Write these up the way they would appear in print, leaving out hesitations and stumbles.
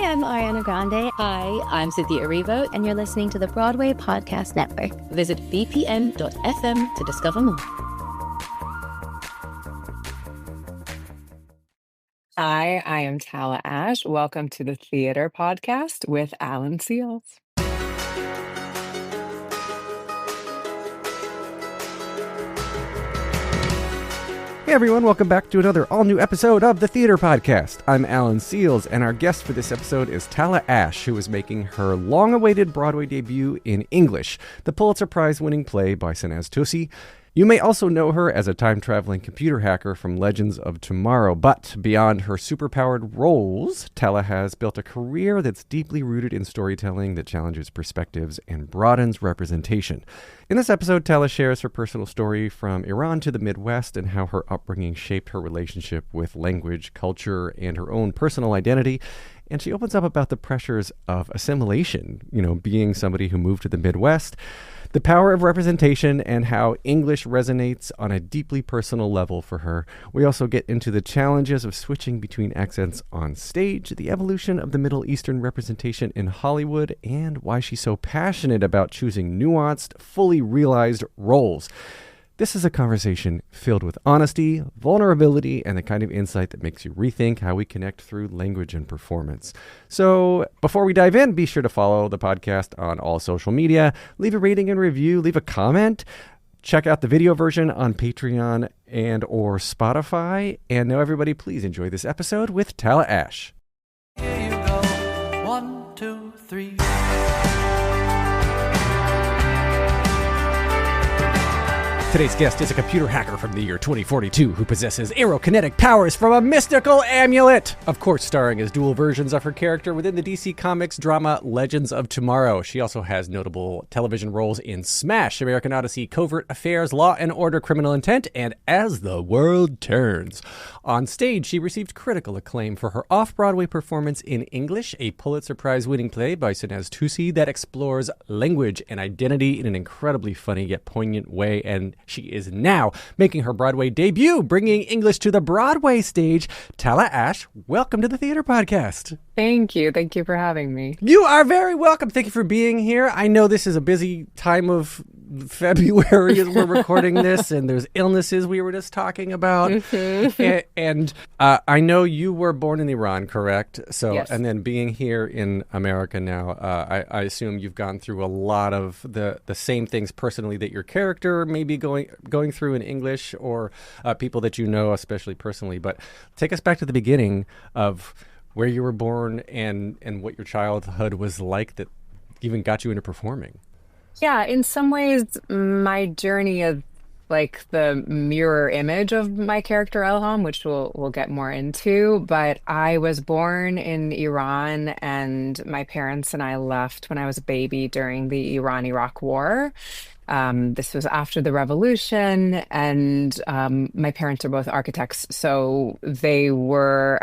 I'm Ariana Grande. Hi, I'm Cynthia Erivo. And you're listening to the Broadway Podcast Network. Visit bpn.fm to discover more. Hi, I am Tala Ashe. Welcome to the Theater Podcast with Alan Seals. Hey everyone, welcome back to another all-new episode of the Theater Podcast. I'm Alan Seals, and our guest for this episode is Tala Ashe, who is making her long-awaited Broadway debut in English, the Pulitzer Prize-winning play by Sanaz Toossi. You may also know her as a time-traveling computer hacker from Legends of Tomorrow, but beyond her superpowered roles, Tala has built a career that's deeply rooted in storytelling that challenges perspectives and broadens representation. In this episode, Tala shares her personal story from Iran to the Midwest and how her upbringing shaped her relationship with language, culture, and her own personal identity. And she opens up about the pressures of assimilation, being somebody who moved to the Midwest, the power of representation, and how English resonates on a deeply personal level for her. We also get into the challenges of switching between accents on stage, the evolution of the Middle Eastern representation in Hollywood, and why she's so passionate about choosing nuanced, fully realized roles. This is a conversation filled with honesty, vulnerability, and the kind of insight that makes you rethink how we connect through language and performance. So before we dive in, be sure to follow the podcast on all social media, leave a rating and review, leave a comment, check out the video version on Patreon and or Spotify. And now everybody, please enjoy this episode with Tala Ashe. Here you go. 1, 2, 3. Today's guest is a computer hacker from the year 2042 who possesses aerokinetic powers from a mystical amulet. Of course, starring as dual versions of her character within the DC Comics drama Legends of Tomorrow. She also has notable television roles in Smash, American Odyssey, Covert Affairs, Law and Order, Criminal Intent, and As the World Turns. On stage, she received critical acclaim for her off-Broadway performance in English, a Pulitzer Prize-winning play by Sanaz Toossi that explores language and identity in an incredibly funny yet poignant way, and she is now making her Broadway debut, bringing English to the Broadway stage. Tala Ashe, welcome to the Theater Podcast. Thank you. Thank you for having me. You are very welcome. Thank you for being here. I know this is a busy time of February as we're recording this, and there's illnesses we were just talking about. And I know you were born in Iran, correct? So, yes. And then being here in America now, I assume you've gone through a lot of the same things personally that your character may be going through in English, or people that you know, especially personally. But take us back to the beginning of where you were born and what your childhood was like that even got you into performing. Yeah, in some ways, my journey is like the mirror image of my character Elham, which we'll get more into. But I was born in Iran, and my parents and I left when I was a baby during the Iran-Iraq War. This was after the revolution, and my parents are both architects, so they were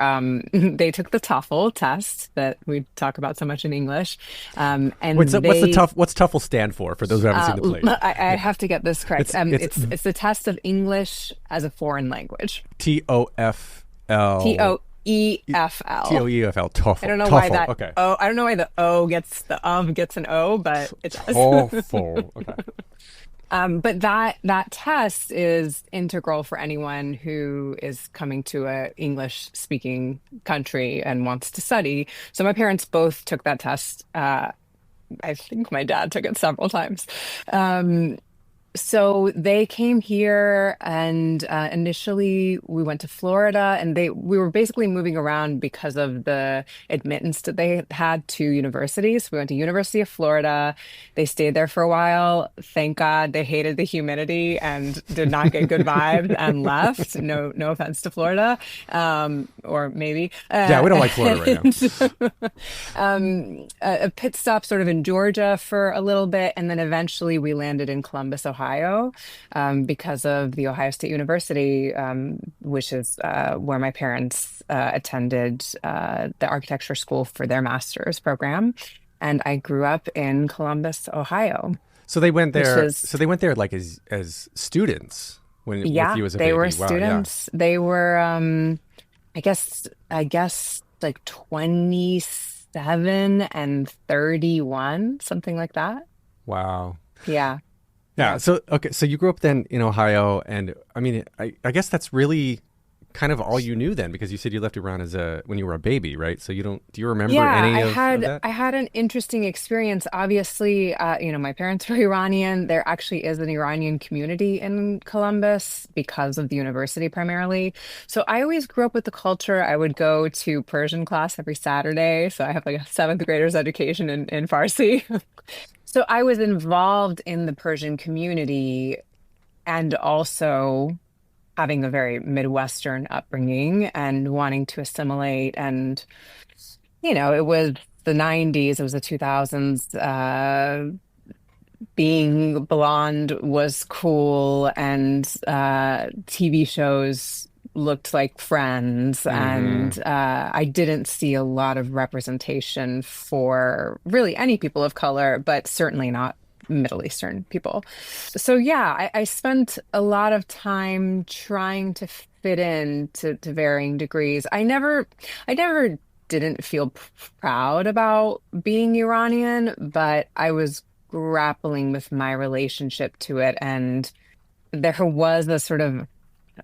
they took the TOEFL test that we talk about so much in English. And what's TOEFL stand for those who haven't seen the play? I have to get this correct. It's the test of English as a foreign language. TOEFL. EFL. TOEFL. TOEFL. I don't know TOEFL. why that. Okay. Oh, I don't know why the O gets an O, but it does. TOEFL. Okay. But that test is integral for anyone who is coming to a English-speaking country and wants to study. So my parents both took that test. I think my dad took it several times. So they came here, and initially we went to Florida, and we were basically moving around because of the admittance that they had to universities. We went to University of Florida. They stayed there for a while. Thank God they hated the humidity and did not get good vibes and left. No offense to Florida, or maybe. Yeah, we don't like Florida right now. A pit stop sort of in Georgia for a little bit, and then eventually we landed in Columbus, Ohio. Because of the Ohio State University, which is where my parents attended the architecture school for their master's program. And I grew up in Columbus, Ohio. So they went there. Like as students with you as a baby. They were Wow, students. Yeah. They were, I guess like 20 27 and 31, something like that. Wow. Yeah. Yeah. Yeah. So, okay. So you grew up then in Ohio, and I mean, I guess that's really kind of all you knew then, because you said you left Iran when you were a baby, right? So do you remember Yeah, any of that? I had an interesting experience. Obviously, my parents were Iranian. There actually is an Iranian community in Columbus because of the university primarily. So I always grew up with the culture. I would go to Persian class every Saturday. So I have like a seventh grader's education in Farsi. So I was involved in the Persian community and also having a very Midwestern upbringing and wanting to assimilate. And, it was the 90s, it was the 2000s. Being blonde was cool, and TV shows looked like Friends. Mm-hmm. And I didn't see a lot of representation for really any people of color, but certainly not Middle Eastern people. So yeah, I spent a lot of time trying to fit in to varying degrees. I never didn't feel proud about being Iranian, but I was grappling with my relationship to it. And there was a sort of,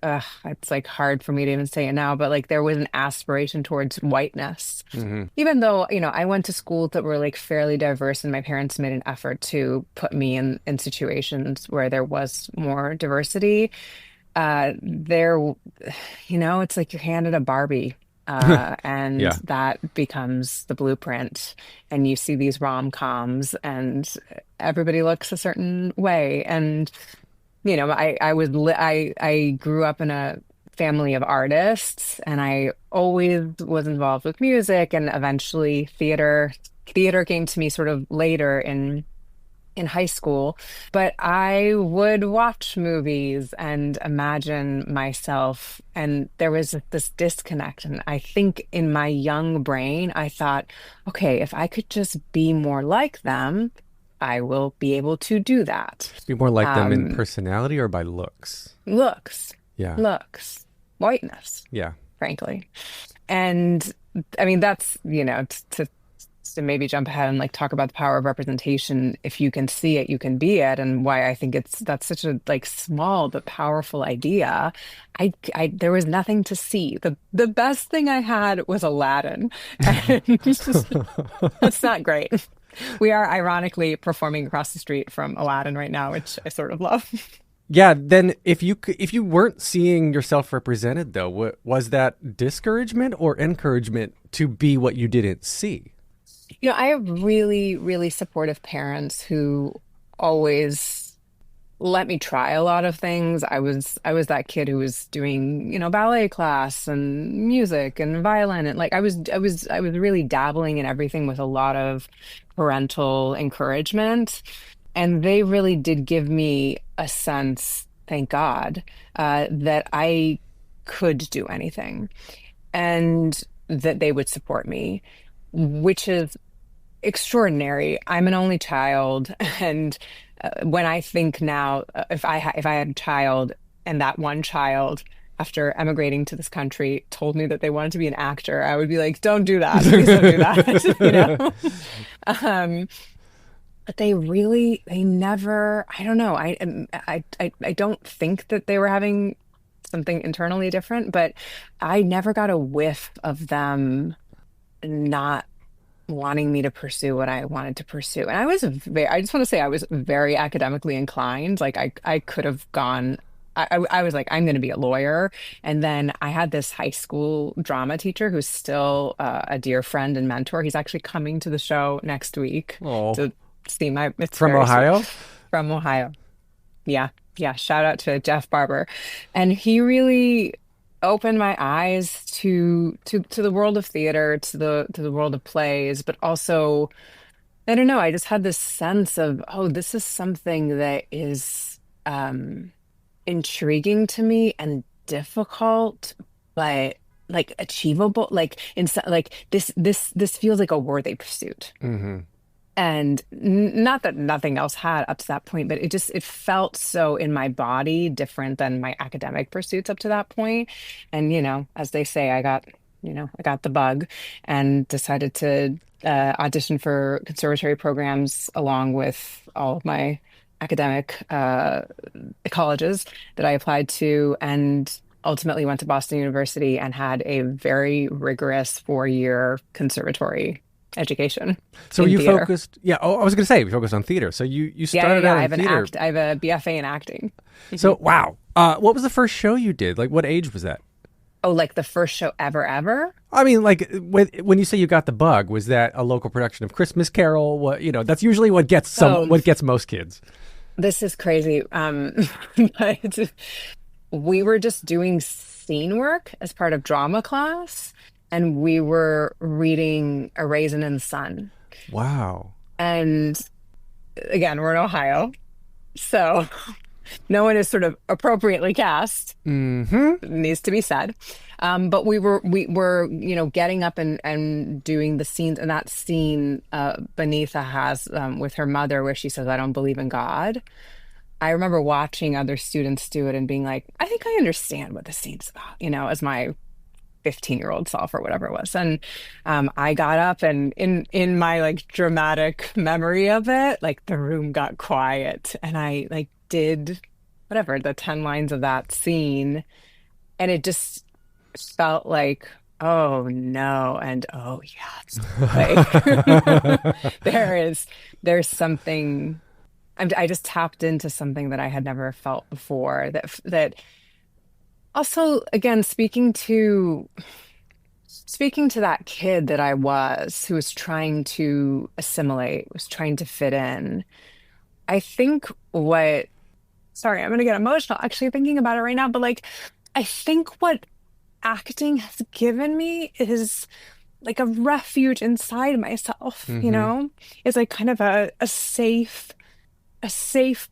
it's like hard for me to even say it now, but like there was an aspiration towards whiteness. Mm-hmm. Even though, I went to schools that were like fairly diverse, and my parents made an effort to put me in situations where there was more diversity. There, it's like you're handed a Barbie. And Yeah. that becomes the blueprint. And you see these rom-coms, and everybody looks a certain way. And I grew up in a family of artists, and I always was involved with music, and eventually theater. Theater came to me sort of later in high school, but I would watch movies and imagine myself, and there was this disconnect. And I think in my young brain, I thought, okay, if I could just be more like them, I will be able to do that. Be more like them in Um, personality or by looks? looks, Yeah. looks, whiteness, Yeah. frankly. And I mean, that's, to maybe jump ahead and like talk about the power of representation. If you can see it, you can be it. And why I think that's such a like small but powerful idea. There was nothing to see. The best thing I had was Aladdin. And it's not great. We are ironically performing across the street from Aladdin right now, which I sort of love. Yeah, then if you weren't seeing yourself represented though, was that discouragement or encouragement to be what you didn't see? I have really, really supportive parents who always let me try a lot of things. I was that kid who was doing, ballet class and music and violin, and like I was really dabbling in everything with a lot of parental encouragement. And they really did give me a sense, thank God, that I could do anything, and that they would support me, which is extraordinary. I'm an only child, and when I think now, if I had a child, and that one child, after emigrating to this country, told me that they wanted to be an actor, I would be like, "Don't do that! Please don't do that!" Um, but they never. I don't know. I don't think that they were having something internally different, but I never got a whiff of them not wanting me to pursue what I wanted to pursue. And I just want to say I was very academically inclined. Like I could have gone, I was like, I'm going to be a lawyer. And then I had this high school drama teacher who's still a dear friend and mentor. He's actually coming to the show next week Oh, to see it's from very sweet. Ohio? From Ohio. Yeah. Yeah. Shout out to Jeff Barber. And he really opened my eyes to the world of theater, to the world of plays, but also, I don't know, I just had this sense of, oh, this is something that is intriguing to me and difficult, but like achievable, like like this feels like a worthy pursuit. Mm-hmm. And not that nothing else had up to that point, but it felt so in my body different than my academic pursuits up to that point. And as they say, I got I got the bug and decided to audition for conservatory programs along with all of my academic colleges that I applied to, and ultimately went to Boston University and had a very rigorous 4-year conservatory education So in you theater. focused, yeah. Oh, I was going to say you focused on theater. So you started out I in have theater. I have a BFA in acting. So wow, what was the first show you did? Like, what age was that? Oh, like the first show ever? I mean, like when you say you got the bug, was that a local production of Christmas Carol? What that's usually what gets what gets most kids. This is crazy. But we were just doing scene work as part of drama class, and we were reading A Raisin in the Sun. Wow. And again, we're in Ohio, so no one is sort of appropriately cast. Mm-hmm. It needs to be said. But we were getting up and doing the scenes, and that scene Beneatha has with her mother where she says, "I don't believe in God." I remember watching other students do it and being like, I think I understand what the scene's about, as my 15-year-old self or whatever it was. And I got up, and in my like dramatic memory of it, like the room got quiet, and I like did whatever, the 10 lines of that scene. And it just felt like, oh no, and oh yes. Like there's something, I just tapped into something that I had never felt before, that also, again, speaking to that kid that I was, who was trying to assimilate, was trying to fit in. I think sorry, I'm going to get emotional actually thinking about it right now, but like, I think what acting has given me is like a refuge inside myself, It's like kind of a safe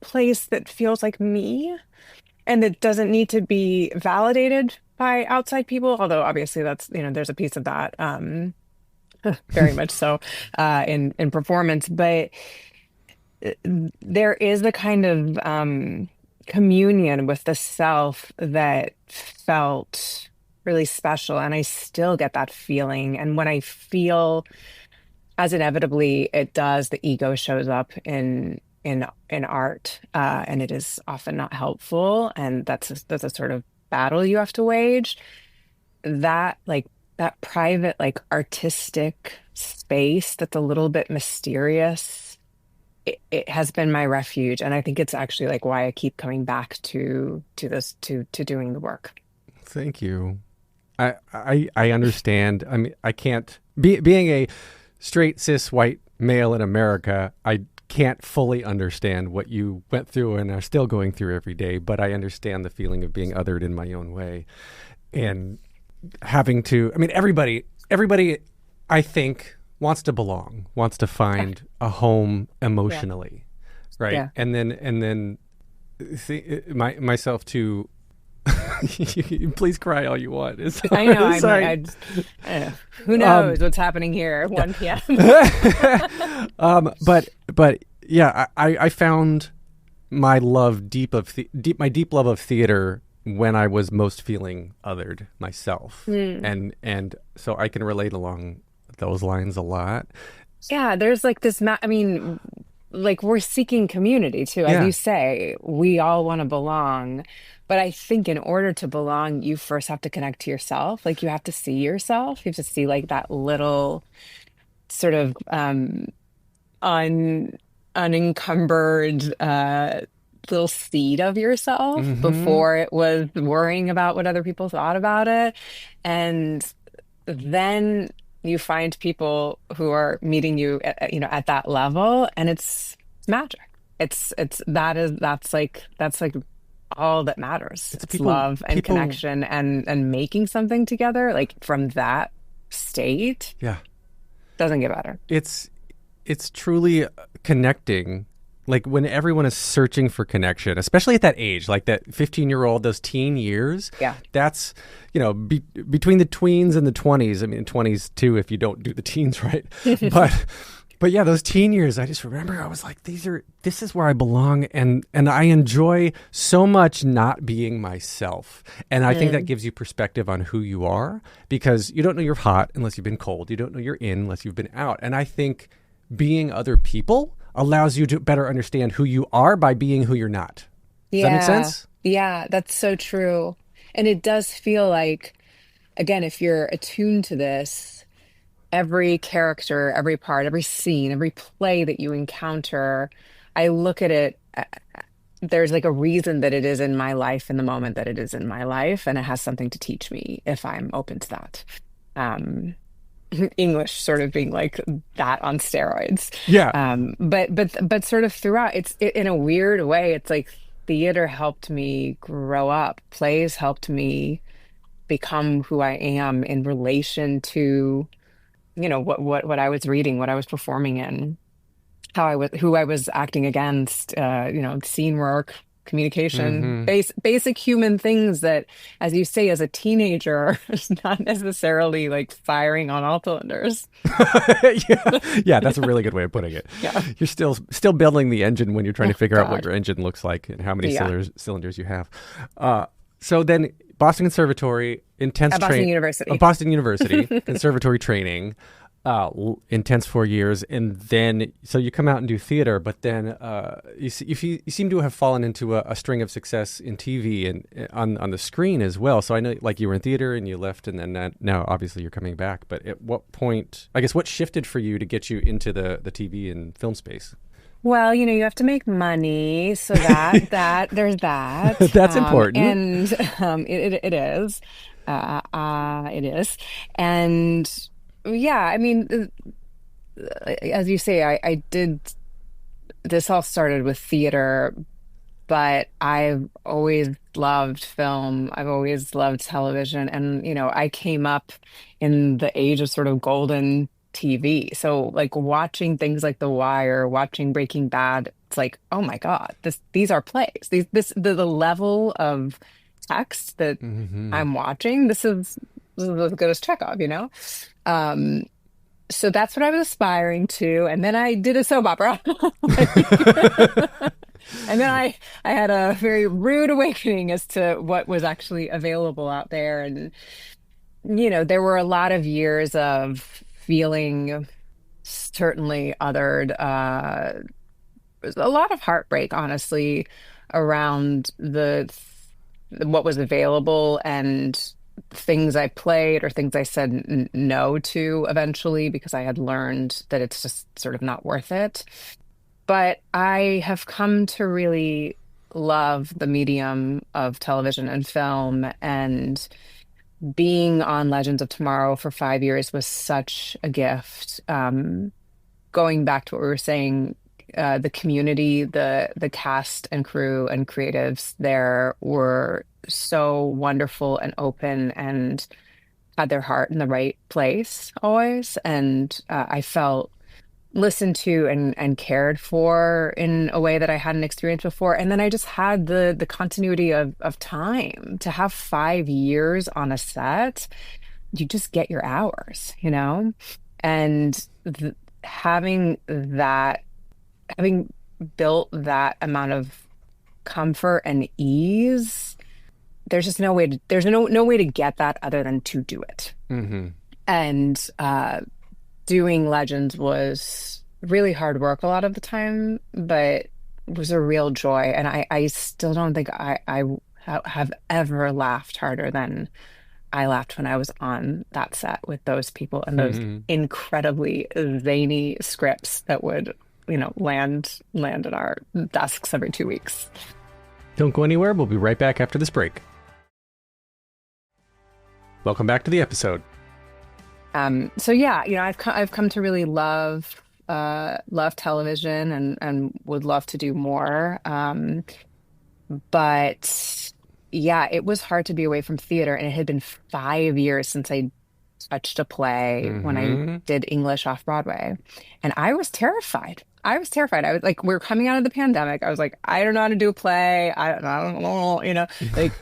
place that feels like me, and that doesn't need to be validated by outside people. Although obviously that's, there's a piece of that, very much so, in performance, but there is the kind of communion with the self that felt really special, and I still get that feeling. And when I feel, as inevitably it does, the ego shows up in art, and it is often not helpful, and that's a sort of battle you have to wage. That private, like artistic space that's a little bit mysterious, it has been my refuge, and I think it's actually like why I keep coming back to this, to doing the work. Thank you. I understand. I mean, I can't being a straight cis white male in America, I can't fully understand what you went through and are still going through every day, but I understand the feeling of being othered in my own way, and having to, I mean, everybody I think wants to belong, wants to find a home emotionally. Yeah. Right. Yeah. And then myself too. Please cry all you want. I know. I don't know. Who knows what's happening here at 1 p.m. But yeah, I found my deep love of theater when I was most feeling othered myself, and so I can relate along those lines a lot. Yeah, there's like this. I mean, like we're seeking community too, as you say. We all want to belong. But I think in order to belong, you first have to connect to yourself. Like you have to see yourself. You have to see like that little sort of unencumbered little seed of yourself before it was worrying about what other people thought about it. And then you find people who are meeting you at that level, and it's magic. That's like all that matters. It's love and connection and making something together, like from that state. Yeah. Doesn't get better. It's truly connecting. Like when everyone is searching for connection, especially at that age, like that 15-year-old, those teen years. Yeah. That's, between the tweens and the 20s. I mean, 20s too, if you don't do the teens right. But yeah, those teen years, I just remember I was like, this is where I belong, and I enjoy so much not being myself. And I think that gives you perspective on who you are, because you don't know you're hot unless you've been cold. You don't know you're in unless you've been out. And I think being other people allows you to better understand who you are by being who you're not. Does that make sense? Yeah, that's so true. And it does feel like, again, if you're attuned to this, every character, every part, every scene, every play that you encounter, I look at it, there's like a reason that it is in my life in the moment that it is in my life, and it has something to teach me if I'm open to that. Um, English sort of being like that on steroids. Yeah. But sort of throughout, in a weird way, it's like theater helped me grow up. Plays helped me become who I am in relation to, what I was reading, what I was performing in, who I was acting against, scene work, communication, Mm-hmm. basic human things that, as you say, as a teenager, is not necessarily like firing on all cylinders. Yeah, that's a really good way of putting it. Yeah. You're still building the engine when you're trying to figure out what God. your engine looks like and how many Yeah. cylinders you have. So then Boston Conservatory, intense At Boston training. University. Boston University, conservatory training, intense 4 years. And then, so you come out and do theater, but then you seem to have fallen into a string of success in TV and on the screen as well. So I know, like, you were in theater and you left, and then now obviously you're coming back. But at what point, I guess, what shifted for you to get you into the TV and film space? Well, you have to make money, so that there's that. That's important. And it is. It is. And yeah, I mean, as you say, I did, this all started with theater, but I've always loved film. I've always loved television. And, I came up in the age of sort of golden TV. So like watching things like The Wire, watching Breaking Bad, it's like, oh my God, these are plays. The level of text that I'm watching, this is as good as Chekhov, So that's what I was aspiring to. And then I did a soap opera. And then I had a very rude awakening as to what was actually available out there. And, there were a lot of years of feeling certainly othered, a lot of heartbreak, honestly, around what was available and things I played or things I said no to eventually because I had learned that it's just sort of not worth it. But I have come to really love the medium of television and film, and being on Legends of Tomorrow for 5 years was such a gift. Going back to what we were saying, the community, the cast and crew and creatives there were so wonderful and open and had their heart in the right place always. And I felt listened to and cared for in a way that I hadn't experienced before. And then I just had the continuity of time to have 5 years on a set. You just get your hours, and having built that amount of comfort and ease, there's just no way to get that other than to do it. Mm-hmm. And doing Legends was really hard work a lot of the time, but was a real joy. And I still don't think I have ever laughed harder than I laughed when I was on that set with those people and those incredibly zany scripts that would, land in our desks every 2 weeks. Don't go anywhere. We'll be right back after this break. Welcome back to the episode. So yeah, I've come to really love television and would love to do more. But yeah, it was hard to be away from theater, and it had been 5 years since I touched a play when I did English off Broadway, and I was terrified. I was like, we were coming out of the pandemic. I was like, I don't know how to do a play. I don't know, like,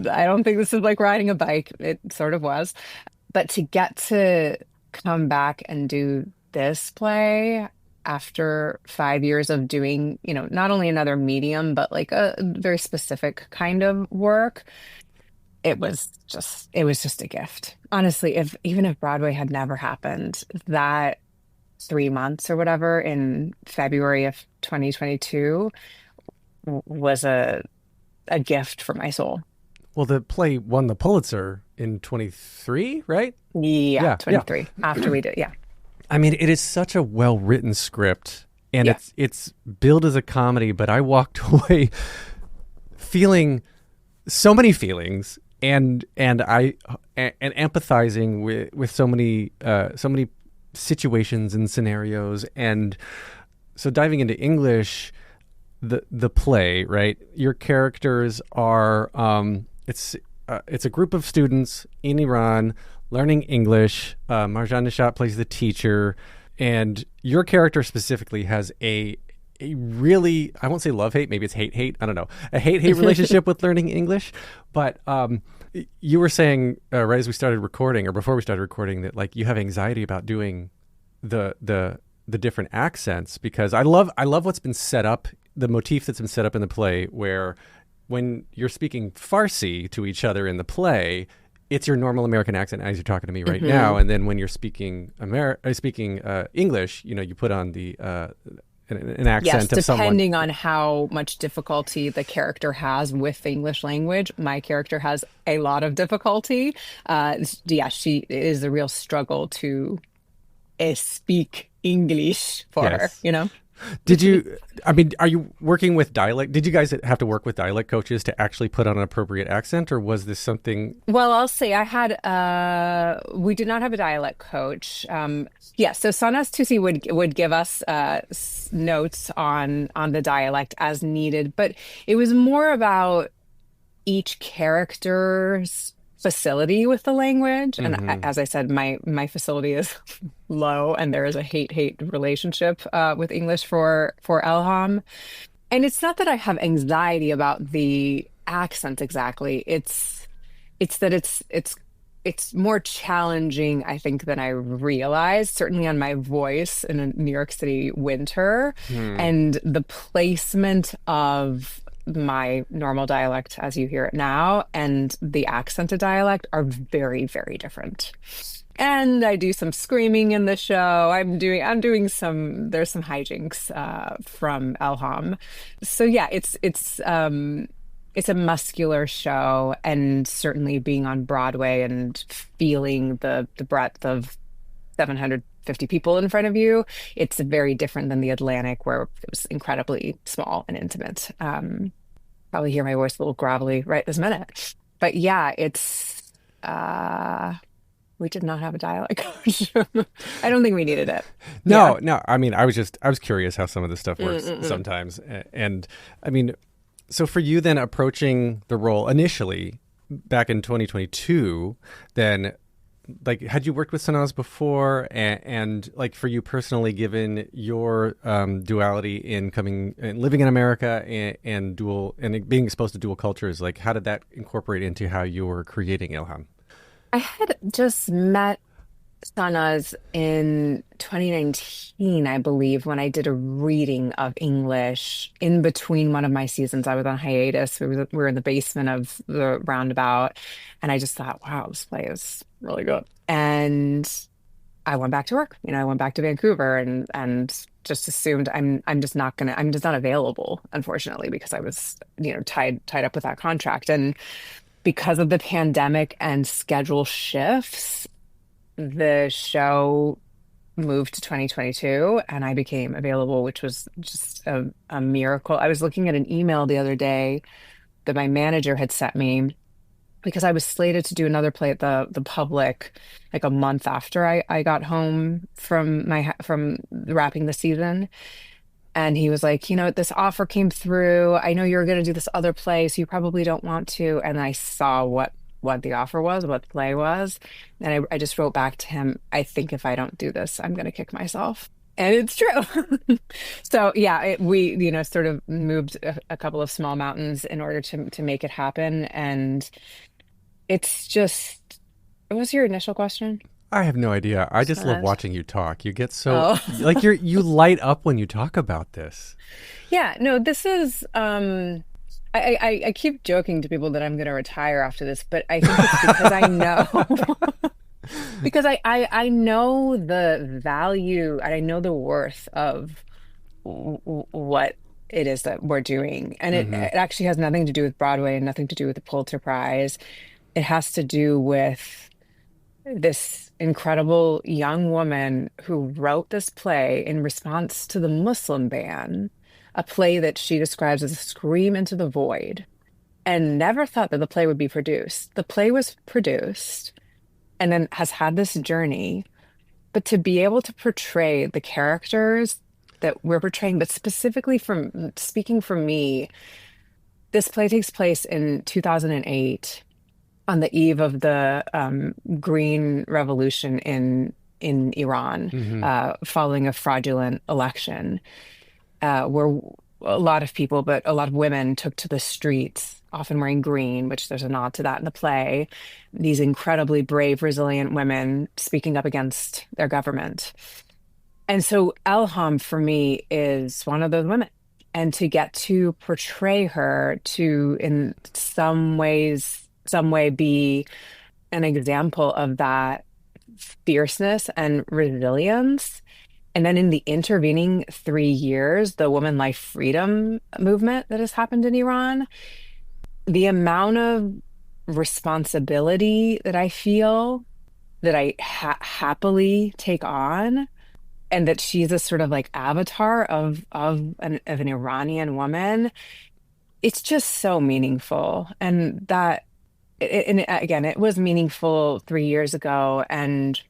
I don't think this is like riding a bike. It sort of was. But to get to come back and do this play, after 5 years of doing, not only another medium, but like a very specific kind of work, it was just a gift. Honestly, if Broadway had never happened, that 3 months or whatever in February of 2022 was a gift for my soul. Well, the play won the Pulitzer in 23, right? Yeah, Yeah, 23 after we did. Yeah. I mean, it is such a well-written script, and Yeah. it's billed as a comedy, but I walked away feeling so many feelings and empathizing with so many situations and scenarios. And so diving into English, the play, right? Your characters are it's a group of students in Iran learning English. Marjan Nishat plays the teacher, and your character specifically has a really, I won't say love hate, maybe it's hate, I don't know, a hate relationship with learning English. But you were saying right as we started recording, or before we started recording, that like you have anxiety about doing the different accents, because I love what's been set up, the motif that's been set up in the play, where when you're speaking Farsi to each other in the play, it's your normal American accent as you're talking to me right now, and then when you're speaking English, you put on the an accent Yes, of someone. depending on how much difficulty the character has with the English language. My character has a lot of difficulty. Yeah, it is a real struggle to speak English for her, Yes. Did you, I mean, are you working with dialect? Did you guys have to work with dialect coaches to actually put on an appropriate accent, or was this something? Well, I'll say we did not have a dialect coach. Yeah, so Sanas Tusi would give us notes on the dialect as needed, but it was more about each character's facility with the language. And as I said, my facility is low, and there is a hate relationship with English for Elham. And it's not that I have anxiety about the accent exactly. It's that it's more challenging, I think, than I realized, certainly on my voice in a New York City winter. And the placement of my normal dialect as you hear it now and the accented dialect are very, very different. And I do some screaming in the show. There's some hijinks from Elham. So yeah, it's a muscular show, and certainly being on Broadway and feeling the breadth of 750 people in front of you, it's very different than the Atlantic, where it was incredibly small and intimate. Probably hear my voice a little gravelly right this minute. But yeah, we did not have a dialect coach. I don't think we needed it. No. I mean, I was curious how some of this stuff works sometimes. And I mean, so for you then approaching the role initially back in 2022, then like, had you worked with Sanaz before? And like for you personally, given your duality in coming and living in America and being exposed to dual cultures, like how did that incorporate into how you were creating Ilham? I had just met Sanaz in 2019, I believe, when I did a reading of English in between one of my seasons. I was on hiatus. We were in the basement of the Roundabout, and I just thought, wow, this play is really good. And I went back to work. I went back to Vancouver and just assumed I'm just not available, unfortunately, because I was, tied up with that contract. And because of the pandemic and schedule shifts, the show moved to 2022 and I became available, which was just a miracle. I was looking at an email the other day that my manager had sent me, because I was slated to do another play at the Public like a month after I got home from wrapping the season. And he was like, this offer came through. I know you're going to do this other play, so you probably don't want to. And I saw what the offer was, what the play was. And I just wrote back to him, I think if I don't do this, I'm going to kick myself. And it's true. So yeah, we sort of moved a couple of small mountains in order to make it happen. And it's just, what was your initial question? I have no idea. I just love Sad. watching you talk. You get so Oh. like you light up when you talk about this. Yeah, no, this is I keep joking to people that I'm gonna retire after this, but I think it's because I know because I know the value and I know the worth of what it is that we're doing. And Hmm. it actually has nothing to do with Broadway and nothing to do with the Pulitzer Prize. It has to do with this incredible young woman who wrote this play in response to the Muslim ban, a play that she describes as a scream into the void, and never thought that the play would be produced. The play was produced and then has had this journey, but to be able to portray the characters that we're portraying, but specifically from speaking for me, this play takes place in 2008 on the eve of the Green Revolution in Iran, Hmm. following a fraudulent election, where a lot of people, but a lot of women, took to the streets, often wearing green, which there's a nod to that in the play. These incredibly brave, resilient women speaking up against their government. And so Elham for me is one of those women. And to get to portray her to, in some ways, some way be an example of that fierceness and resilience. And then in the intervening 3 years, the woman life freedom movement that has happened in Iran, the amount of responsibility that I feel that I happily take on, and that she's a sort of like avatar of an Iranian woman, it's just so meaningful. And that and again, it was meaningful 3 years ago, and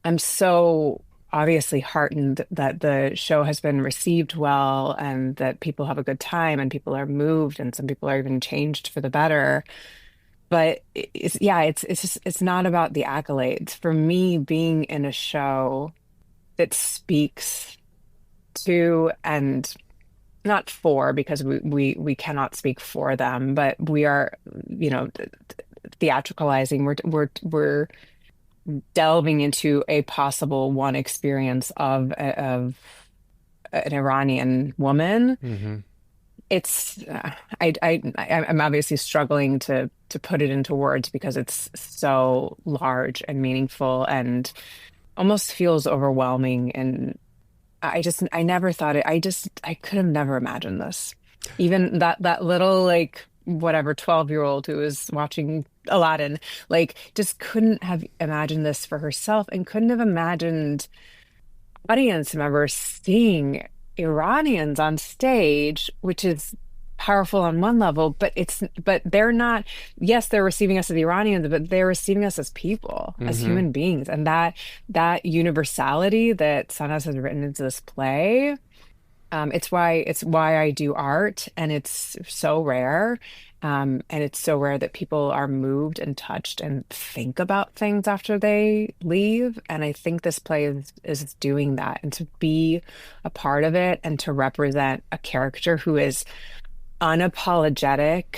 I'm so obviously heartened that the show has been received well and that people have a good time and people are moved and some people are even changed for the better. But it's just it's not about the accolades. For me, being in a show that speaks to and not for, because we cannot speak for them, but we are, theatricalizing. We're delving into a possible one experience of an Iranian woman. Hmm. It's I'm obviously struggling to put it into words because it's so large and meaningful and almost feels overwhelming. And I never thought it. I could have never imagined this. Even that little, like, whatever 12-year-old who was watching Aladdin, like, just couldn't have imagined this for herself and couldn't have imagined audience members seeing Iranians on stage, which is powerful on one level, but they're not, yes, they're receiving us as Iranians, but they're receiving us as people, as Hmm. human beings. And that universality that Sanas has written into this play, it's why I do art, and it's so rare. And it's so rare that people are moved and touched and think about things after they leave. And I think this play is doing that. And to be a part of it and to represent a character who is unapologetic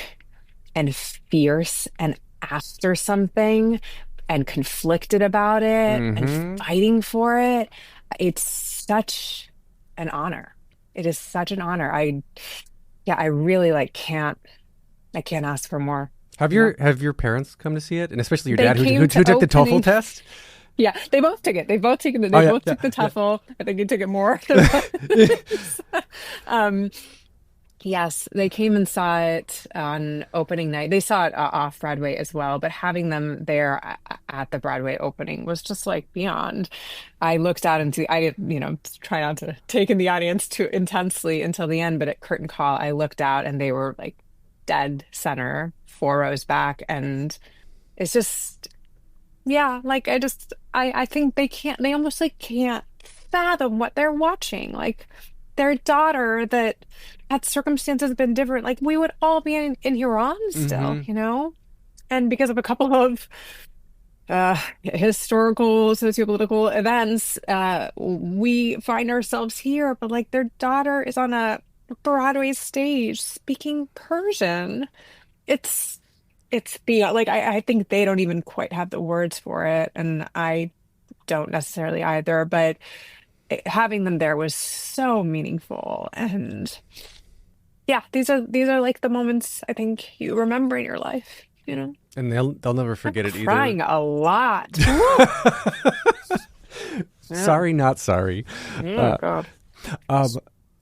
and fierce and after something and conflicted about it and Hmm. fighting for it, it's such an honor. It is such an honor. I really like I can't ask for more, Have you know. your parents come to see it, and especially your They dad came who to took the TOEFL opening. test? Yeah, they both took it. They both taken it. Oh They yeah, both yeah, took the yeah. TOEFL. I think they took it more than once. Um, yes, they came and saw it on opening night. They saw it off Broadway as well, but having them there at the Broadway opening was just like beyond. I looked out into, I didn't, try not to take in the audience too intensely until the end, but at curtain call, I looked out and they were like dead center, 4 rows back. And it's just, yeah, like I think they almost like can't fathom what they're watching. Like their daughter that had circumstances been different, like we would all be in Iran still, Hmm. and because of a couple of historical, sociopolitical events, we find ourselves here, but like their daughter is on a Broadway stage speaking Persian. It's it's beyond, like I think they don't even quite have the words for it. And I don't necessarily either, but having them there was so meaningful. And yeah, these are like the moments I think you remember in your life, you know. And they'll never I'm forget it either. crying a lot. Woo! Yeah. Sorry, not sorry. Oh God.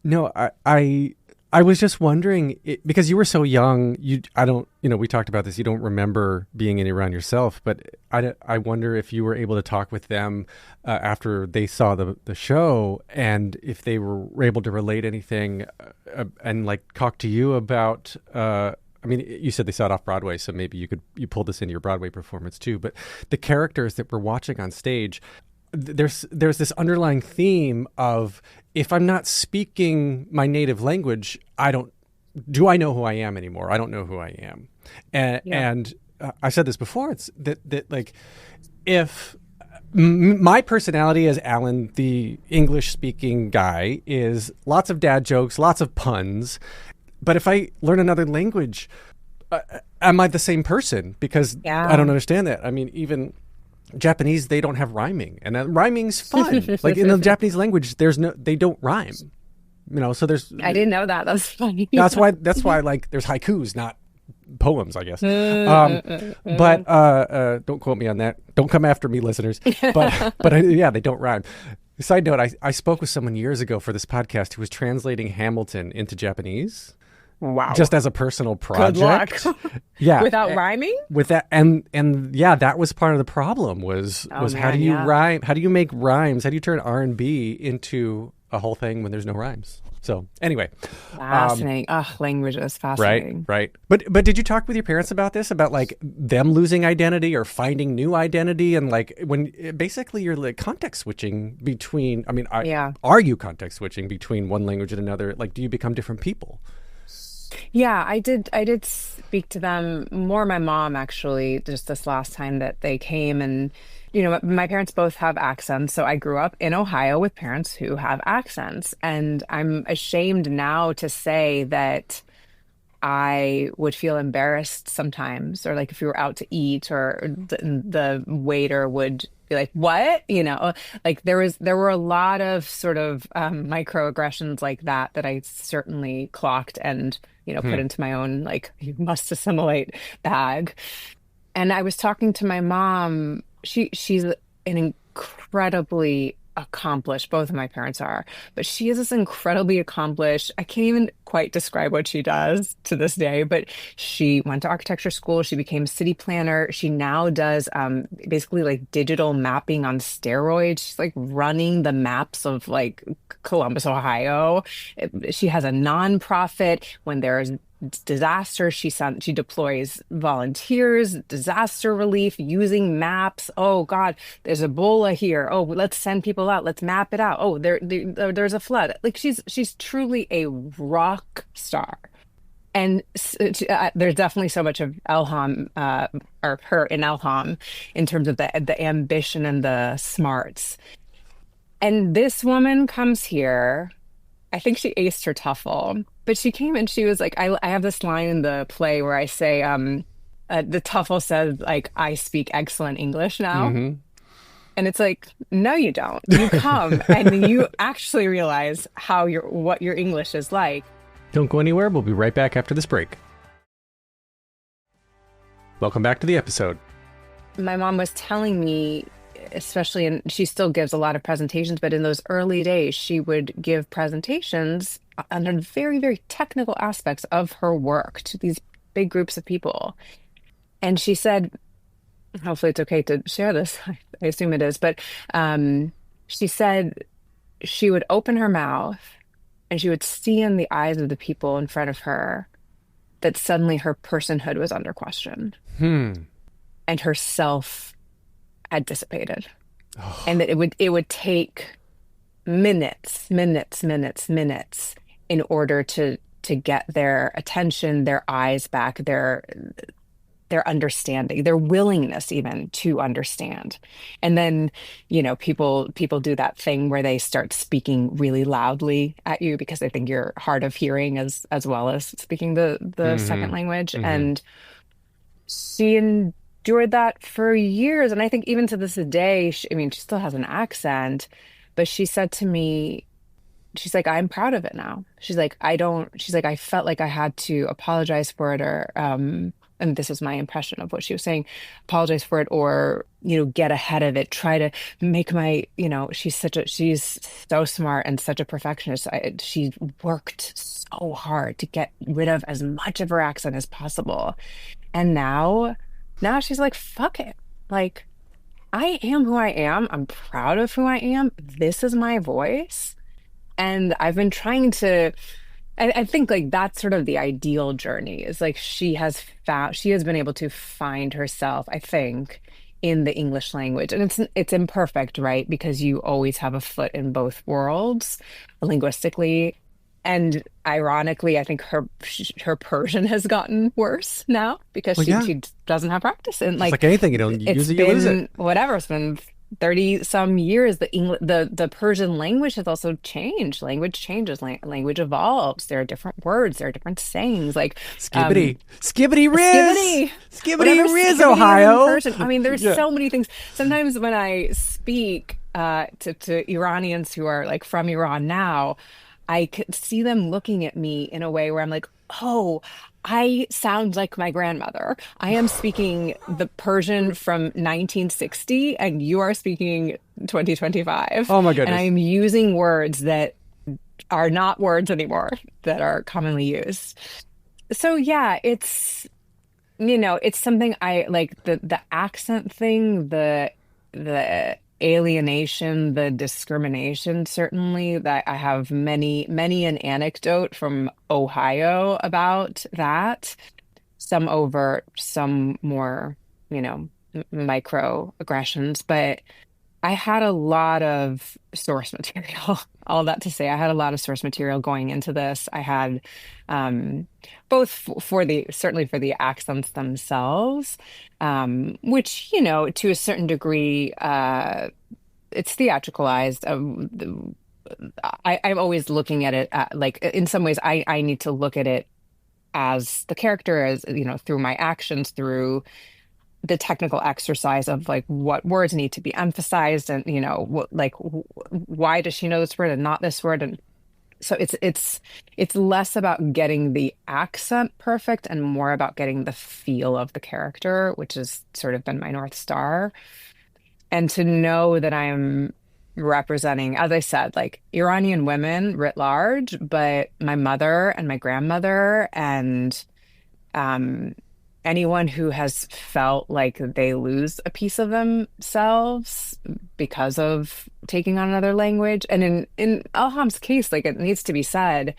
No, I was just wondering because you were so young. We talked about this. You don't remember being in Iran yourself, but I wonder if you were able to talk with them after they saw the show, and if they were able to relate anything and like talk to you about. I mean, you said they saw it off Broadway, so maybe you pulled this into your Broadway performance too. But the characters that we're watching on stage. There's this underlying theme of if I'm not speaking my native language, do I know who I am anymore? I don't know who I am. And I said this before. It's that like if my personality as Alan, the English speaking guy, is lots of dad jokes, lots of puns. But if I learn another language, am I the same person? Because I don't understand that. I mean, even Japanese, they don't have rhyming, and rhyming's fun. Like in the Japanese language, they don't rhyme. So there's. I didn't know that. That's funny. That's why like there's haikus, not poems, I guess. But don't quote me on that. Don't come after me, listeners. But they don't rhyme. Side note: I spoke with someone years ago for this podcast who was translating Hamilton into Japanese. Wow. Just as a personal project. Good luck. Yeah. Without rhyming? With that and that was part of the problem was how do you rhyme? How do you make rhymes? How do you turn R&B into a whole thing when there's no rhymes? So anyway. Fascinating. Language is fascinating. Right. But did you talk with your parents about this? About like them losing identity or finding new identity, and like when basically you're like context switching between are you context switching between one language and another? Like do you become different people? Yeah, I did speak to them more. My mom, actually, just this last time that they came, and my parents both have accents. So I grew up in Ohio with parents who have accents, and I'm ashamed now to say that I would feel embarrassed sometimes, or like if we were out to eat, or the waiter would be like, "What?" Like there were a lot of sort of microaggressions like that I certainly clocked and put into my own like you must assimilate bag. And I was talking to my mom. She's an incredibly accomplished, both of my parents are, but she is this incredibly accomplished. I can't even quite describe what she does to this day, but she went to architecture school. She became a city planner. She now does basically like digital mapping on steroids. She's like running the maps of like Columbus, Ohio. She has a nonprofit. When there's disaster, she deploys volunteers, disaster relief using maps. Oh God, there's Ebola here. Oh, let's send people out. Let's map it out. Oh, there's a flood. Like she's truly a rock star. And there's definitely so much of Elham or her in Elham in terms of the ambition and the smarts. And this woman comes here. I think she aced her TOEFL, but she came and she was like, I have this line in the play where I say, the TOEFL says like, I speak excellent English now. Mm-hmm. And it's like, no, you don't. You come and you actually realize what your English is like. Don't go anywhere. We'll be right back after this break. Welcome back to the episode. My mom was telling me, especially, and she still gives a lot of presentations, but in those early days, she would give presentations on the very, very technical aspects of her work to these big groups of people. And she said, hopefully it's okay to share this, I assume it is, but she said she would open her mouth and she would see in the eyes of the people in front of her that suddenly her personhood was under question. And her self had dissipated. And that it would take minutes in order to get their attention, their eyes back, their understanding, their willingness even to understand. And then, people do that thing where they start speaking really loudly at you because they think you're hard of hearing as well as speaking the second language. Mm-hmm. And she endured that for years. And I think even to this day, I mean, she still has an accent, but she said to me, she's like, I'm proud of it now. She's like, she's like, I felt like I had to apologize for it or, and this is my impression of what she was saying, apologize for it or, get ahead of it, try to make she's so smart and such a perfectionist. She worked so hard to get rid of as much of her accent as possible. And now she's like, fuck it. Like, I am who I am. I'm proud of who I am. This is my voice. And I've been trying to, I think like that's sort of the ideal journey is like she has been able to find herself, I think, in the English language. And it's imperfect, right? Because you always have a foot in both worlds linguistically. And ironically, I think her Persian has gotten worse now because she doesn't have practice. And like anything, you use it, you lose it. Whatever, it's been 30 some years. The Persian language has also changed. Language changes, language evolves. There are different words, there are different sayings like skibbity riz, skibbity riz, Ohio. I mean, there's so many things. Sometimes when I speak to Iranians who are like from Iran now, I could see them looking at me in a way where I'm like, oh, I sound like my grandmother. I am speaking the Persian from 1960 and you are speaking 2025. Oh my goodness. And I am using words that are not words anymore that are commonly used. So yeah, it's something I like the accent thing, the alienation, the discrimination, certainly that I have many an anecdote from Ohio about that, some overt, some more, microaggressions, but I had a lot of source material. All that to say, I had a lot of source material going into this. I had both certainly for the accents themselves, which, to a certain degree, it's theatricalized. I'm always looking at it like in some ways I need to look at it as the character, as, through my actions, through the technical exercise of like what words need to be emphasized and why does she know this word and not this word, and so it's less about getting the accent perfect and more about getting the feel of the character, which has sort of been my North Star. And to know that I'm representing, as I said, like Iranian women writ large, but my mother and my grandmother and anyone who has felt like they lose a piece of themselves because of taking on another language. And in Elham's case, like it needs to be said,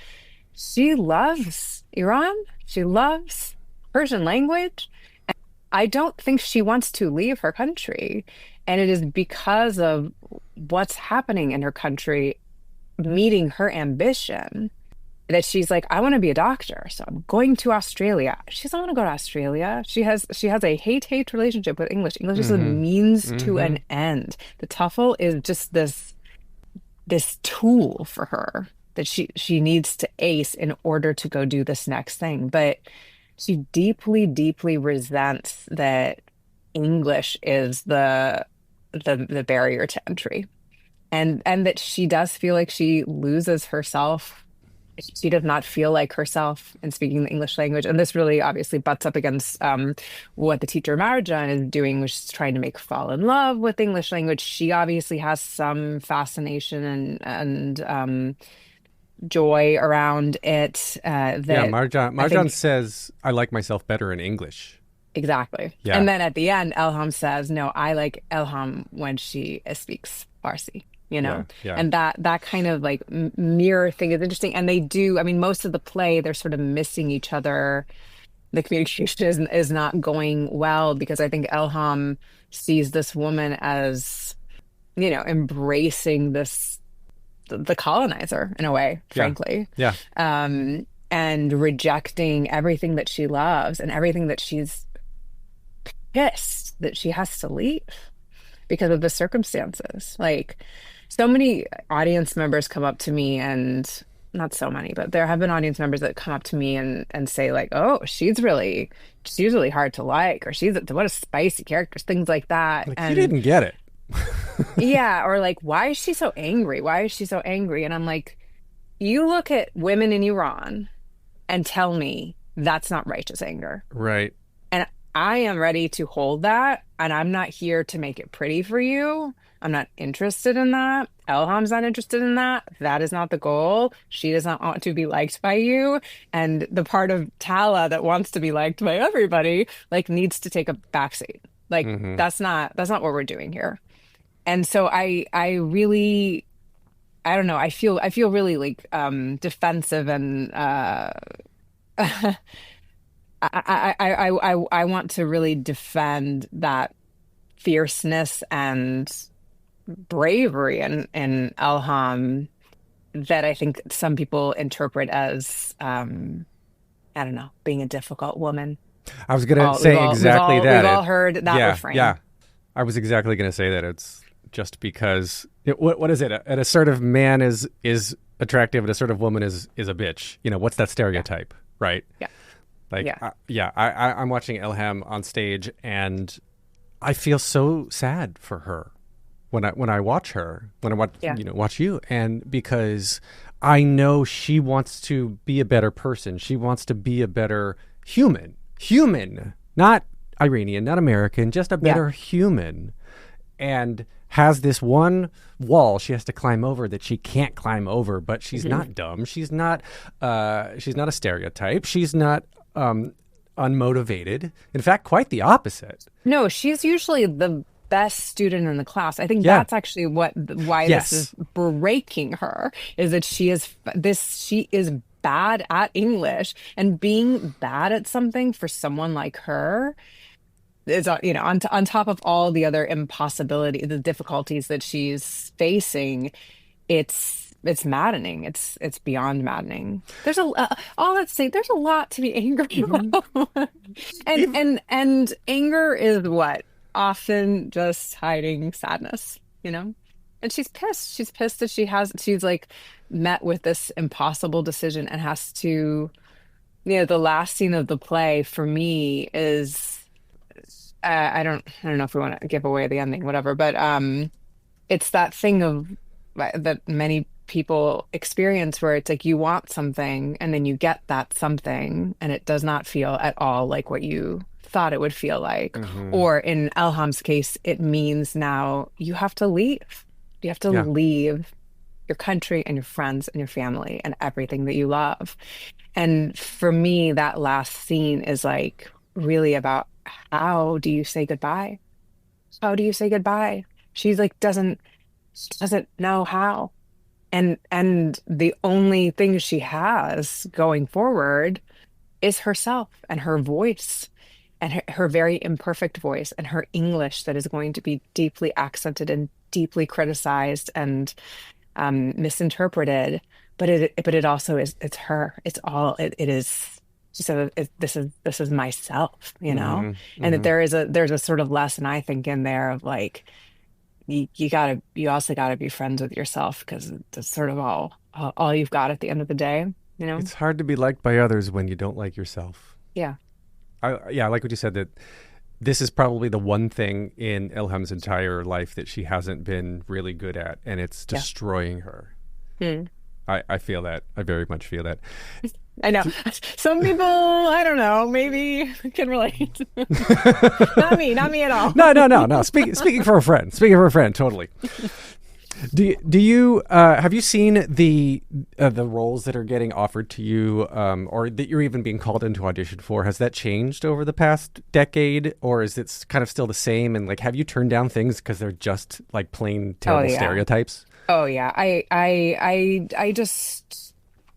she loves Iran. She loves Persian language. And I don't think she wants to leave her country. And it is because of what's happening in her country, meeting her ambition, that she's like, I want to be a doctor, so I'm going to Australia. She doesn't want to go to Australia. She has a hate relationship with English. English is a means to an end. The TOEFL is just this tool for her that she needs to ace in order to go do this next thing. But she deeply, deeply resents that English is the barrier to entry, and that she does feel like she loses herself. She does not feel like herself in speaking the English language. And this really obviously butts up against what the teacher Marjan is doing, which is trying to make her fall in love with the English language. She obviously has some fascination and joy around it. Marjan says, I like myself better in English. Exactly. Yeah. And then at the end, Elham says, no, I like Elham when she speaks Farsi. And that kind of like mirror thing is interesting. And they do, I mean, most of the play, they're sort of missing each other. The communication is not going well because I think Elham sees this woman as, embracing the colonizer in a way, frankly. Yeah. And rejecting everything that she loves and everything that she's pissed that she has to leave because of the circumstances. Like, so many audience members come up to me and not so many, but there have been audience members that come up to me and say like, "Oh, she's really hard to like," or what a spicy character," things like that. Like, you And didn't get it. yeah, or like, "Why is she so angry? Why is she so angry?" And I'm like, "You look at women in Iran and tell me that's not righteous anger." Right. And I am ready to hold that, and I'm not here to make it pretty for you. I'm not interested in that. Elham's not interested in that. That is not the goal. She does not want to be liked by you. And the part of Tala that wants to be liked by everybody, like, needs to take a backseat. Like, that's not what we're doing here. And so I really, I don't know. I feel really like defensive, and I want to really defend that fierceness and bravery in Elham that I think some people interpret as I don't know, being a difficult woman. I was going to say exactly that. We've all heard that Yeah, refrain. yeah. I was exactly going to say that. It's just because what is it? An assertive man is attractive, an assertive woman is a bitch. You know, what's that stereotype, right? Yeah. Like, Yeah. I'm watching Elham on stage, and I feel so sad for her when I watch her, when I watch watch you, and because I know she wants to be a better person. She wants to be a better human, not Iranian, not American, just a better human, and has this one wall she has to climb over that she can't climb over. But she's not dumb. She's not a stereotype. She's not unmotivated. In fact, quite the opposite. No, she's usually the best student in the class. I think that's actually why this is breaking her, is that she is bad at English, and being bad at something for someone like her is, on top of all the other the difficulties that she's facing. It's maddening. It's beyond maddening. There's there's a lot to be angry about. and anger is what? Often just hiding sadness, And she's pissed. She's pissed that she's like met with this impossible decision and has to, the last scene of the play for me is, I don't know if we want to give away the ending, whatever, but it's that thing of that many people experience where it's like you want something and then you get that something and it does not feel at all like what you thought it would feel like. Or in Elham's case, it means now you have to leave. You have to leave your country and your friends and your family and everything that you love. And for me, that last scene is like really about, how do you say goodbye? How do you say goodbye? She's like doesn't know how. And the only thing she has going forward is herself and her voice, and her very imperfect voice, and her English that is going to be deeply accented and deeply criticized and misinterpreted. But it also is, it's her. It's all it is. She said, this is myself, and that there's a sort of lesson, I think, in there of like, you also gotta be friends with yourself, because that's sort of all you've got at the end of the day. It's hard to be liked by others when you don't like yourself. Yeah. I like what you said, that this is probably the one thing in Elham's entire life that she hasn't been really good at, and it's destroying her. I feel that. I very much feel that. I know. Some people, I don't know, maybe can relate. Not me at all. No. Speaking for a friend. Totally. Do you have you seen the roles that are getting offered to you, or that you're even being called into audition for? Has that changed over the past decade, or is it kind of still the same? And like, have you turned down things because they're just like plain terrible stereotypes? Oh yeah, I just,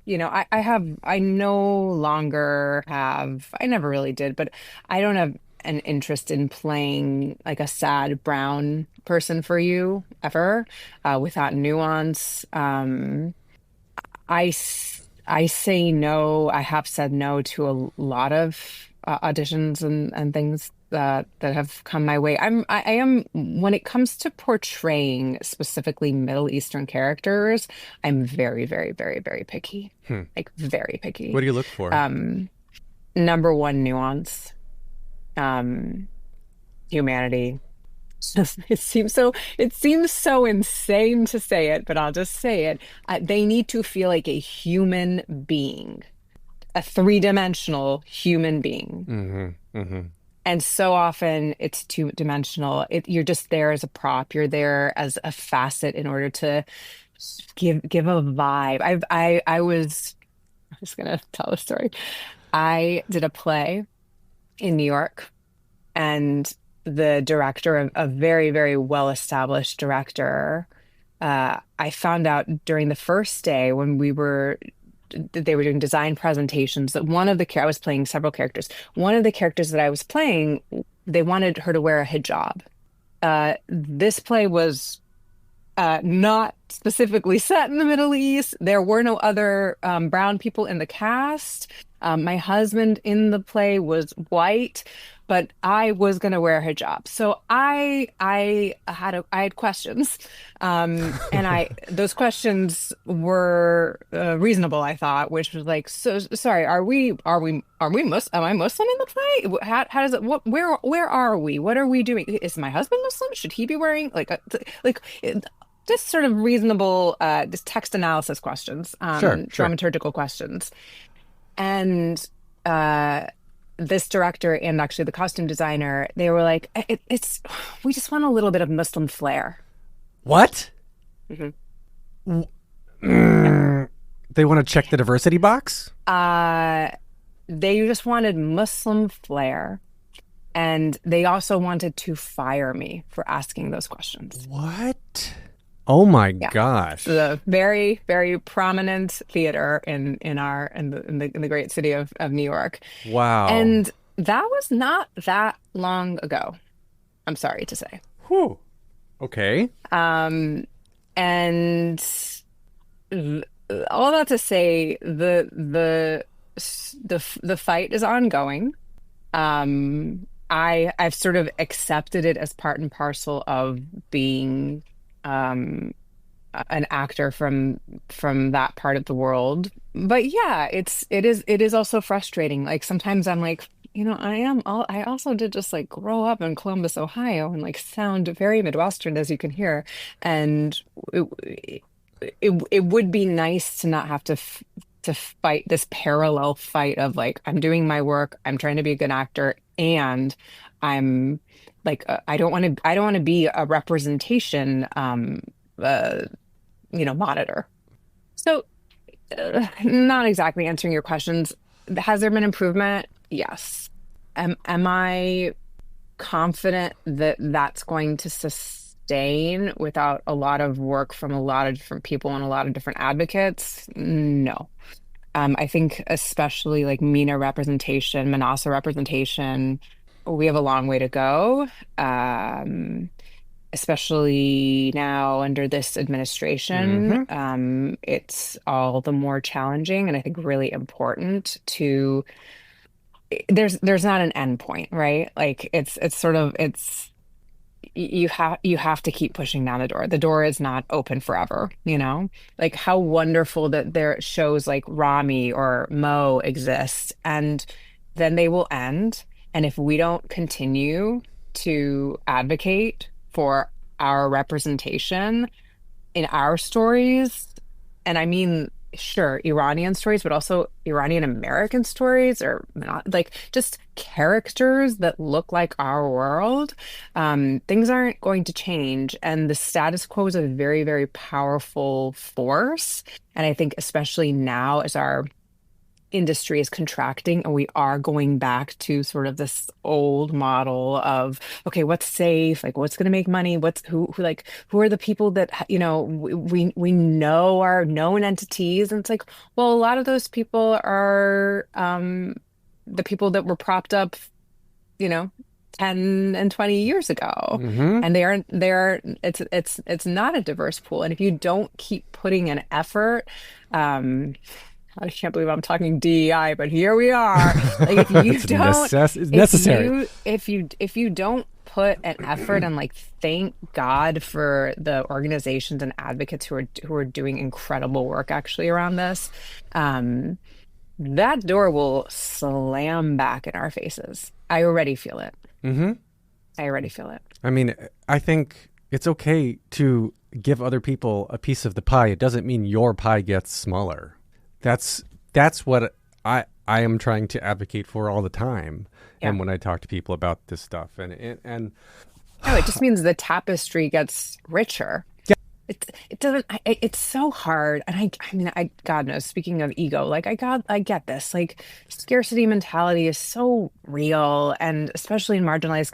I no longer have. I never really did, but I don't have an interest in playing like a sad brown person for you ever, without nuance. I say no. I have said no to a lot of auditions and things that have come my way. I am when it comes to portraying specifically Middle Eastern characters, I'm very, very, very, very picky. Hmm. Like very What picky. do you look for? Number one, nuance, um, humanity. It seems so insane to say it, but I'll just say it. They need to feel like a human being, a three-dimensional human being. Mm-hmm. And so often it's two-dimensional. You're just there as a prop. You're there as a facet in order to give a vibe. I was I'm just gonna tell a story. I did a play in New York, and the director, a very, very well-established director, I found out during the first day when they were doing design presentations that I was playing several characters. One of the characters that I was playing, they wanted her to wear a hijab. This play was not specifically set in the Middle East. There were no other brown people in the cast. My husband in the play was white, but I was going to wear a hijab. So I had questions, and those questions were reasonable. I thought, which was like, so sorry, are we Muslim? Am I Muslim in the play? How does it? Where are we? What are we doing? Is my husband Muslim? Should he be wearing like? Just sort of reasonable, just text analysis questions, Sure. dramaturgical questions. And this director and actually the costume designer, they were like, we just want a little bit of Muslim flair. What? Mm-hmm. They want to check the diversity box? They just wanted Muslim flair. And they also wanted to fire me for asking those questions. What? Oh my gosh. The very, very prominent theater in the great city of New York. Wow. And that was not that long ago, I'm sorry to say. Whew. Okay. And all that to say, the fight is ongoing. I've sort of accepted it as part and parcel of being an actor from that part of the world. But yeah, it is also frustrating. Like sometimes I'm like, I also did just like grow up in Columbus, Ohio, and like sound very Midwestern, as you can hear. And it would be nice to not have to fight this parallel fight of like, I'm doing my work, I'm trying to be a good actor, and I'm like, I don't want to be a representation, monitor. So, not exactly answering your questions. Has there been improvement? Yes. Am I confident that that's going to sustain without a lot of work from a lot of different people and a lot of different advocates? No. I think especially like MENA representation, Manasa representation, we have a long way to go, especially now under this administration. It's all the more challenging, and I think really important to. There's not an end point, right? Like it's you have to keep pushing down the door. The door is not open forever, Like how wonderful that there shows like Rami or Mo exist, and then they will end. And if we don't continue to advocate for our representation in our stories, and I mean, sure, Iranian stories, but also Iranian American stories, or not, like just characters that look like our world, things aren't going to change. And the status quo is a very, very powerful force. And I think especially now as our industry is contracting and we are going back to sort of this old model of, okay, what's safe, like what's going to make money, who are the people that we know are known entities. And it's like, well, a lot of those people are the people that were propped up 10 and 20 years ago. And it's not a diverse pool. And if you don't keep putting an effort, I can't believe I'm talking DEI, but here we are. Like if you It's don't, it's necessary. if you don't put an effort and like thank God for the organizations and advocates who are doing incredible work actually around this, um, that door will slam back in our faces. I already feel it. Mm-hmm. I already feel it. I mean, I think it's okay to give other people a piece of the pie. It doesn't mean your pie gets smaller. That's what I am trying to advocate for all the time. Yeah. And when I talk to people about this stuff, and No, it just means the tapestry gets richer. Yeah. It doesn't. It's so hard, and I mean, God knows. Speaking of ego, like I get this. Like scarcity mentality is so real, and especially in marginalized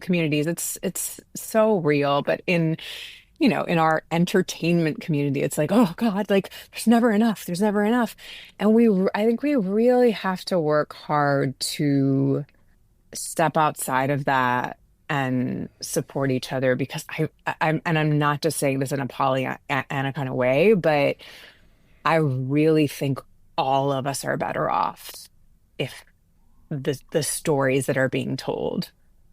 communities, it's so real. But in our entertainment community, it's like, oh God, like there's never enough. There's never enough, and I think we really have to work hard to step outside of that and support each other because I'm not just saying this in a Pollyanna kind of way, but I really think all of us are better off if the stories that are being told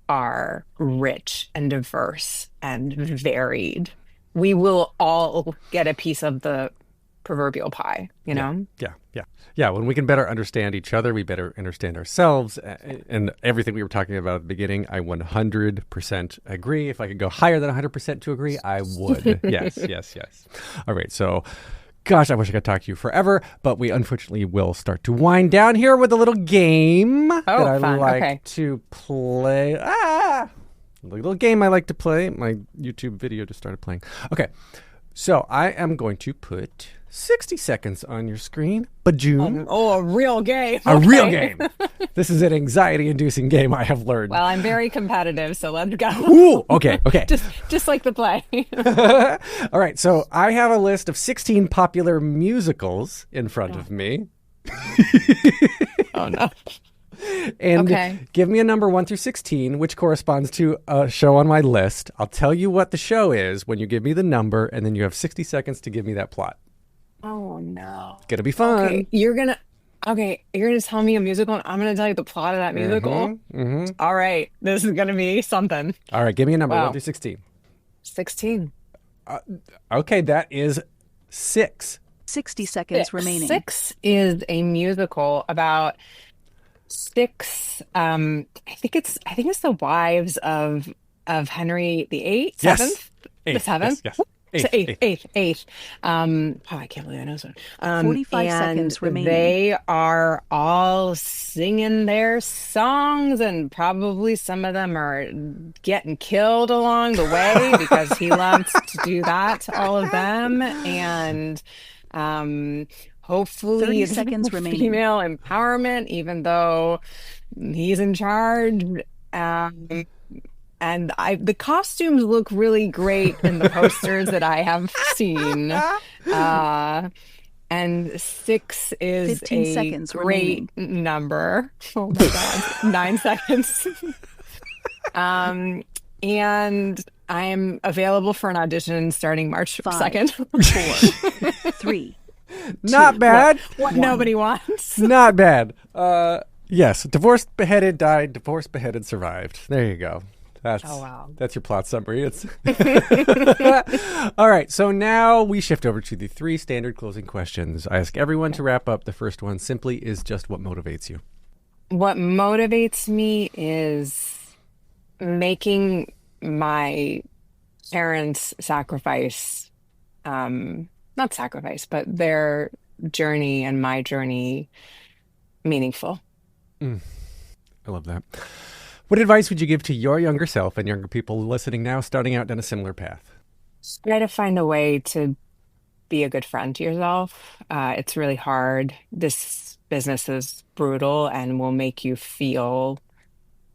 are rich and diverse and varied. We will all get a piece of the proverbial pie, you know? Yeah. When we can better understand each other, we better understand ourselves. And everything we were talking about at the beginning, I 100% agree. If I could go higher than 100% to agree, I would. Yes. All right. So, gosh, I wish I could talk to you forever, but we unfortunately will start to wind down here with a little game that I fun. like Okay. to play. A little game I like to play. My YouTube video just started playing. Okay. So I am going to put 60 seconds on your screen. Bajoom. A real game. A real game. This is an anxiety-inducing game, I have learned. Well, I'm very competitive, so let's go. Ooh, okay. Just like the play. All right, so I have a list of 16 popular musicals in front of me. Oh, no. And Okay. give me a number 1 through 16, which corresponds to a show on my list. I'll tell you what the show is when you give me the number, and then you have 60 seconds to give me that plot. Oh, no. It's gonna be fun. Okay, you're gonna tell me a musical, and I'm gonna tell you the plot of that musical. All right, this is gonna be something. All right, give me a number Wow. 1 through 16. 16. Okay, that is 6. 60 seconds remaining. 6 is a musical about 6. I think it's the wives of Henry the Eighth. Yes. Seventh. The Eighth, seventh. yes. Eighth. I can't believe I know this one. 45 seconds and remaining. They are all singing their songs, and probably some of them are getting killed along the way because he loves to do that to all of them. And hopefully 30 it's seconds remaining. female empowerment, even though he's in charge. And the costumes look really great in the posters that I have seen. And 6 is 15 a seconds great number. Oh my God, 9 seconds. And I am available for an audition starting March 2nd. 4, 3. Not bad. What nobody wants. Not bad. Yes, divorced, beheaded, died, divorced, beheaded, survived. There you go. That's your plot summary. It's all right. So now we shift over to the 3 standard closing questions. I ask everyone to wrap up. The first one simply is just what motivates you. What motivates me is making my parents sacrifice, not sacrifice, but their journey and my journey meaningful. I love that. What advice would you give to your younger self and younger people listening now, starting out down a similar path? Try to find a way to be a good friend to yourself. It's really hard. This business is brutal and will make you feel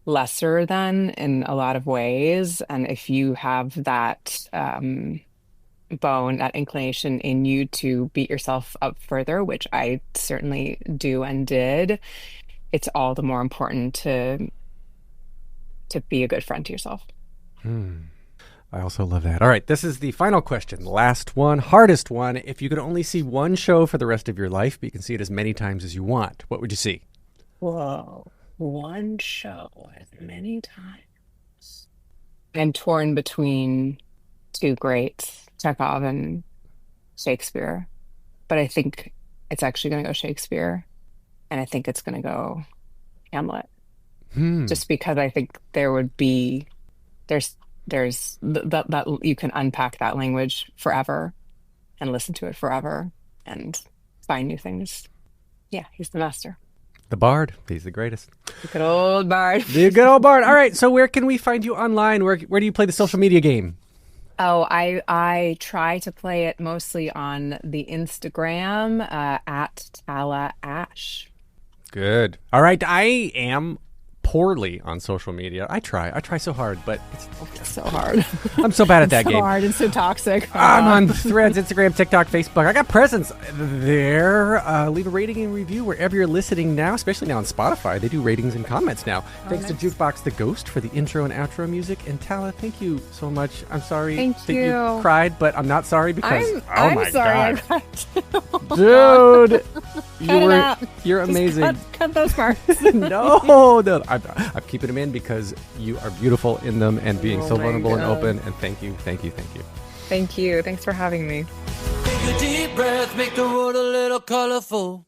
lesser than in a lot of ways. And if you have that bone, that inclination in you to beat yourself up further, which I certainly do and did, it's all the more important to be a good friend to yourself. I also love that. All right, this is the final question. Last one, hardest one. If you could only see one show for the rest of your life, but you can see it as many times as you want, what would you see? Whoa. One show as many times. I'm torn between two greats, Chekhov and Shakespeare. But I think it's actually going to go Shakespeare. And I think it's going to go Hamlet. Just because I think there's that you can unpack that language forever and listen to it forever and find new things. Yeah, he's the master. The Bard. He's the greatest. The good old Bard. The good old Bard. All right, so where can we find you online? Where do you play the social media game? Oh, I try to play it mostly on the Instagram at Tala Ashe. Good. All right, I am poorly on social media. I try so hard, but it's So hard. I'm so bad at that so game. hard and so toxic. I'm on Threads, Instagram, TikTok, Facebook. I got presence there. Leave a rating and review wherever you're listening now, especially now on Spotify. They do ratings and comments now. Thanks to Jukebox the Ghost for the intro and outro music. And Tala, thank you so much. I'm sorry Thank that you. cried, but I'm not sorry because I'm my sorry. God. I Dude, Cut it out. you're Just amazing. Cut those parts. No, I'm keeping them in because you are beautiful in them and being Oh so my vulnerable and God. open. And thank you. Thank you. Thanks for having me. Take a deep breath, make the world a little colorful.